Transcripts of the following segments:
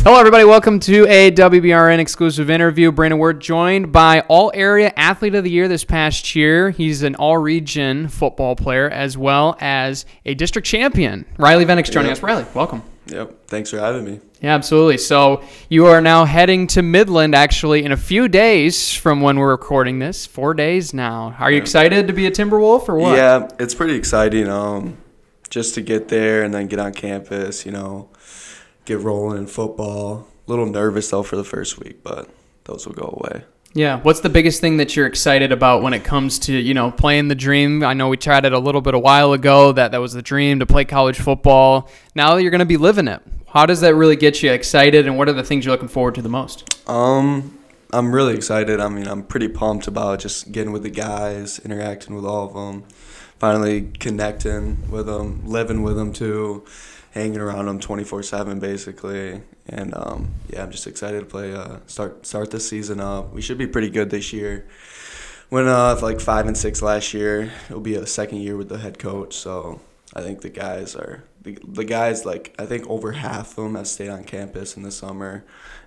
Hello, everybody. Welcome to a WBRN exclusive interview. Brandon, we're joined by All-Area Athlete of the Year this past year. He's an all-region football player as well as a district champion. Riley Vennix joining us. Riley, welcome. Yep. Thanks for having me. Yeah, absolutely. So you are now heading to Midland actually in a few days from when we're recording this. 4 days now. Are you excited to be a Timberwolf or what? Yeah, it's pretty exciting just to get there and then get on campus, get rolling in football. A little nervous, though, for the first week, but those will go away. Yeah. What's the biggest thing that you're excited about when it comes to, playing the dream? I know we chatted a little bit a while ago that was the dream to play college football. Now you're going to be living it. How does that really get you excited, and what are the things you're looking forward to the most? I'm really excited. I mean, I'm pretty pumped about just getting with the guys, interacting with all of them, finally connecting with them, living with them too, hanging around them 24/7 basically. And I'm just excited to play. Start this season up. We should be pretty good this year. Went 5-6 last year. It'll be a second year with the head coach. So I think the guys I think over half of them have stayed on campus in the summer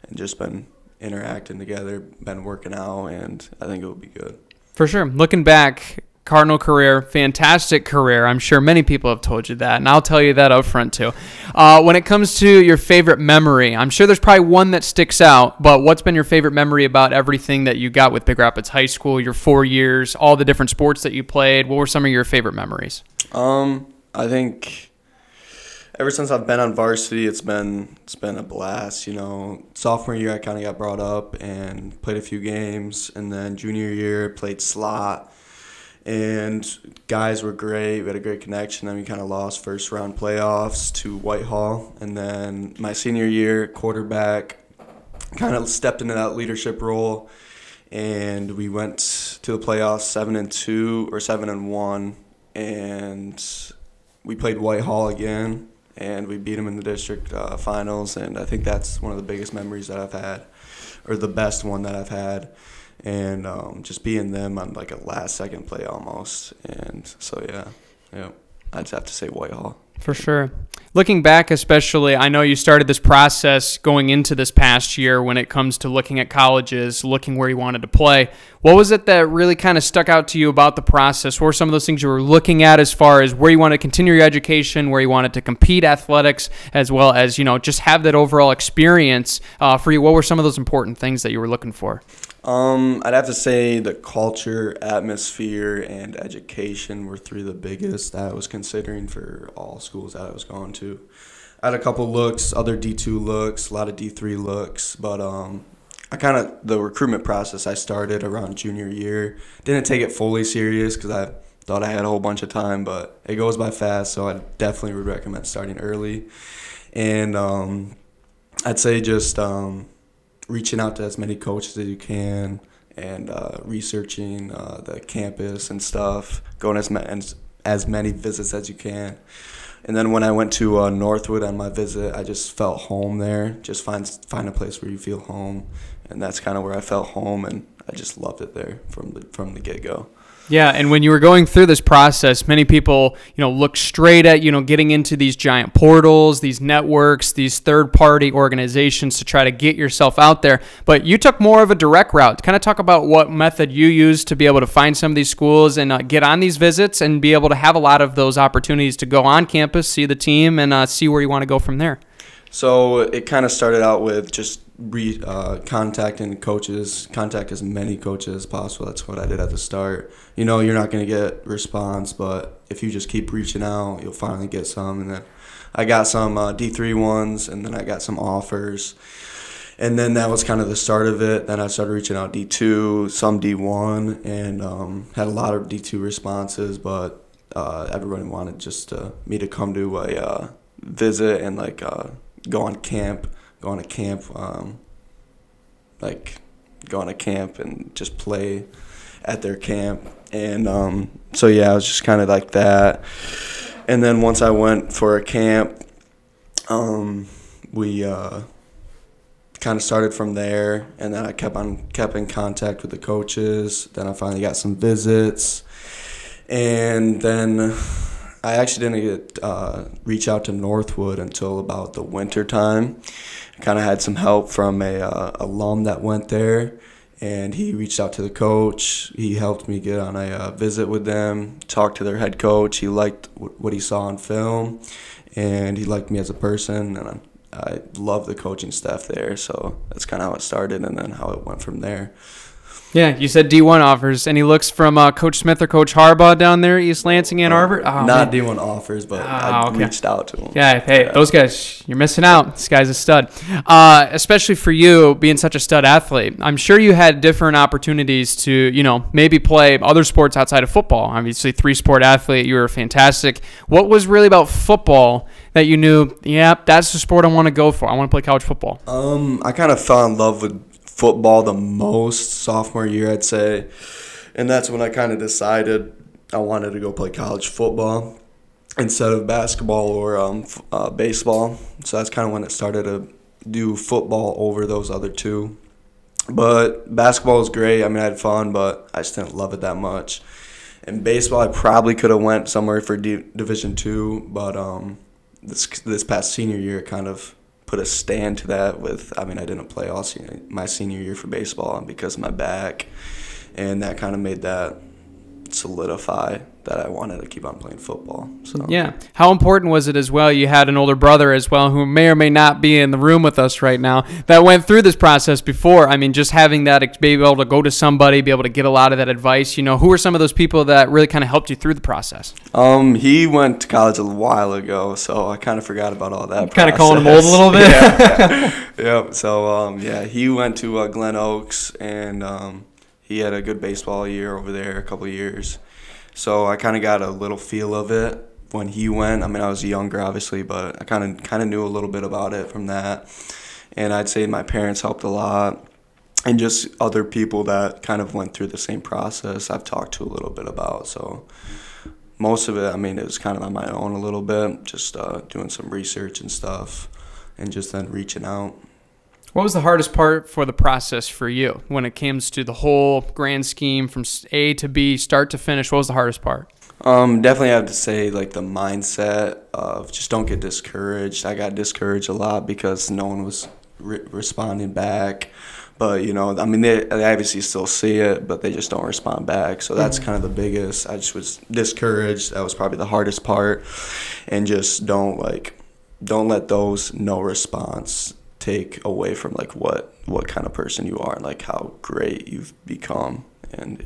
and just been interacting together, been working out, and I think it will be good. For sure. Looking back, Cardinal career, fantastic career. I'm sure many people have told you that, and I'll tell you that up front too. When it comes to your favorite memory, I'm sure there's probably one that sticks out, but what's been your favorite memory about everything that you got with Big Rapids High School, your 4 years, all the different sports that you played? What were some of your favorite memories? I think ever since I've been on varsity, it's been a blast. Sophomore year I kind of got brought up and played a few games, and then junior year played slot. And guys were great. We had a great connection. Then we kind of lost first round playoffs to Whitehall. And then my senior year, quarterback, kind of stepped into that leadership role. And we went to the playoffs 7-2 or 7-1. And we played Whitehall again. And we beat them in the district finals. And I think that's one of the biggest memories that I've had, or the best one that I've had. And just being them on like a last-second play almost. And so, yeah, I'd just have to say Whitehall. For sure. Looking back especially, I know you started this process going into this past year when it comes to looking at colleges, looking where you wanted to play. What was it that really kind of stuck out to you about the process? What were some of those things you were looking at as far as where you wanted to continue your education, where you wanted to compete athletics, as well as, just have that overall experience for you? What were some of those important things that you were looking for? I'd have to say the culture, atmosphere, and education were three of the biggest that I was considering for all schools that I was going to. I had a couple looks, other D2 looks, a lot of D3 looks, but the recruitment process I started around junior year. Didn't take it fully serious because I thought I had a whole bunch of time, but it goes by fast, so I definitely would recommend starting early. And I'd say just reaching out to as many coaches as you can, and researching the campus and stuff, going as many visits as you can. And then when I went to Northwood on my visit, I just felt home there. Just find a place where you feel home, and that's kind of where I felt home, and I just loved it there from the get-go. Yeah, and when you were going through this process, many people, look straight at, getting into these giant portals, these networks, these third-party organizations to try to get yourself out there. But you took more of a direct route. Kind of talk about what method you used to be able to find some of these schools and get on these visits and be able to have a lot of those opportunities to go on campus, see the team, and see where you want to go from there. So it kind of started out with just contacting coaches, contact as many coaches as possible. That's what I did at the start. You're not going to get response, but if you just keep reaching out, you'll finally get some. And then I got some D3 ones, and then I got some offers. And then that was kind of the start of it. Then I started reaching out D2, some D1, and had a lot of D2 responses, but everybody wanted just me to come to a visit and go on a camp and just play at their camp. And so yeah, I was just kind of like that. And then once I went for a camp, we kind of started from there, and then I kept in contact with the coaches. Then I finally got some visits, and then I actually didn't get reach out to Northwood until about the winter time. I kind of had some help from a alum that went there, and he reached out to the coach. He helped me get on a visit with them, talked to their head coach. He liked what he saw on film, and he liked me as a person, and I love the coaching staff there. So that's kind of how it started, and then how it went from there. Yeah, you said D1 offers. Any looks from Coach Smith or Coach Harbaugh down there, East Lansing, Ann Arbor? Oh, not man. D1 offers, but I reached out to them. Yeah, hey, those guys, you're missing out. This guy's a stud. Especially for you, being such a stud athlete. I'm sure you had different opportunities to, maybe play other sports outside of football. Obviously, 3-sport athlete, you were fantastic. What was really about football that you knew, that's the sport I want to go for? I want to play college football. I kind of fell in love with football the most sophomore year, I'd say, and that's when I kind of decided I wanted to go play college football instead of basketball or baseball. So that's kind of when it started to do football over those other two. But basketball was great. I mean, I had fun, but I just didn't love it that much. And baseball, I probably could have went somewhere for Division II, but this past senior year kind of put a stand to that I didn't play all my senior year for baseball because of my back, and that kind of made that solidify that I wanted to keep on playing football. So yeah. How important was it as well? You had an older brother as well who may or may not be in the room with us right now that went through this process before. I mean, just having that, be able to go to somebody, be able to get a lot of that advice. Who are some of those people that really kind of helped you through the process? He went to college a while ago, so I kind of forgot about all that. Kind of calling him old a little bit. Yeah. So he went to Glen Oaks, and he had a good baseball year over there, a couple of years. So I kind of got a little feel of it when he went. I mean, I was younger, obviously, but I kind of knew a little bit about it from that. And I'd say my parents helped a lot, and just other people that kind of went through the same process I've talked to a little bit about. So most of it, it was kind of on my own a little bit, just doing some research and stuff, and just then reaching out. What was the hardest part for the process for you when it comes to the whole grand scheme from A to B, start to finish? What was the hardest part? Definitely have to say the mindset of just don't get discouraged. I got discouraged a lot because no one was responding back. But, they obviously still see it, but they just don't respond back. So that's kind of the biggest. I just was discouraged. That was probably the hardest part. And just don't let those no response take away from what kind of person you are and how great you've become. And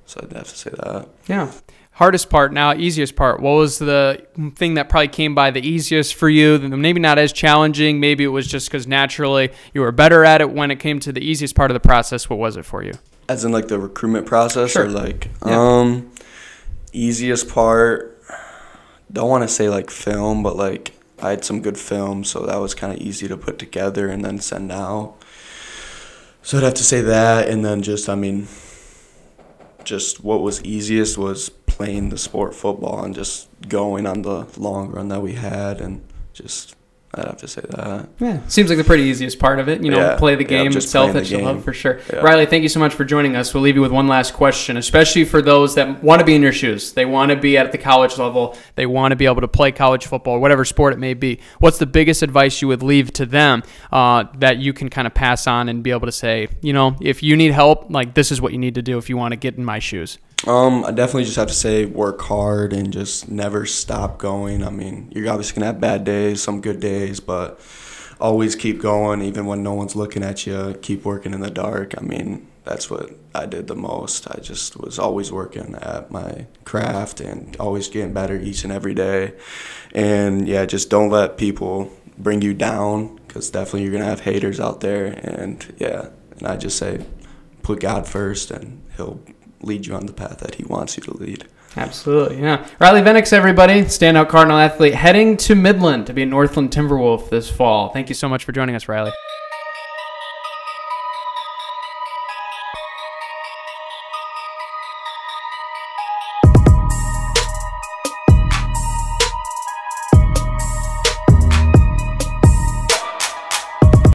so I'd have to say that. Yeah. Hardest part, now easiest part. What was the thing that probably came by the easiest for you? Maybe not as challenging. Maybe it was just because naturally you were better at it when it came to the easiest part of the process. What was it for you? As in the recruitment process? Sure. Or easiest part, don't want to say film, but I had some good film, so that was kind of easy to put together and then send out. So I'd have to say that, and then just what was easiest was playing the sport football and just going on the long run that we had, and just I'd have to say that. Yeah, seems like the pretty easiest part of it. Play the game itself that you love for sure. Yeah. Riley, thank you so much for joining us. We'll leave you with one last question, especially for those that want to be in your shoes. They want to be at the college level. They want to be able to play college football, whatever sport it may be. What's the biggest advice you would leave to them that you can kind of pass on and be able to say, if you need help, this is what you need to do if you want to get in my shoes? I definitely just have to say work hard and just never stop going. You're obviously going to have bad days, some good days, but always keep going even when no one's looking at you. Keep working in the dark. That's what I did the most. I just was always working at my craft and always getting better each and every day. And, just don't let people bring you down, because definitely you're going to have haters out there. And I just say put God first, and He'll lead you on the path that He wants you to lead. Absolutely, yeah. Riley Vennix, everybody, standout Cardinal athlete, heading to Midland to be a Northland Timberwolf this fall. Thank you so much for joining us, Riley.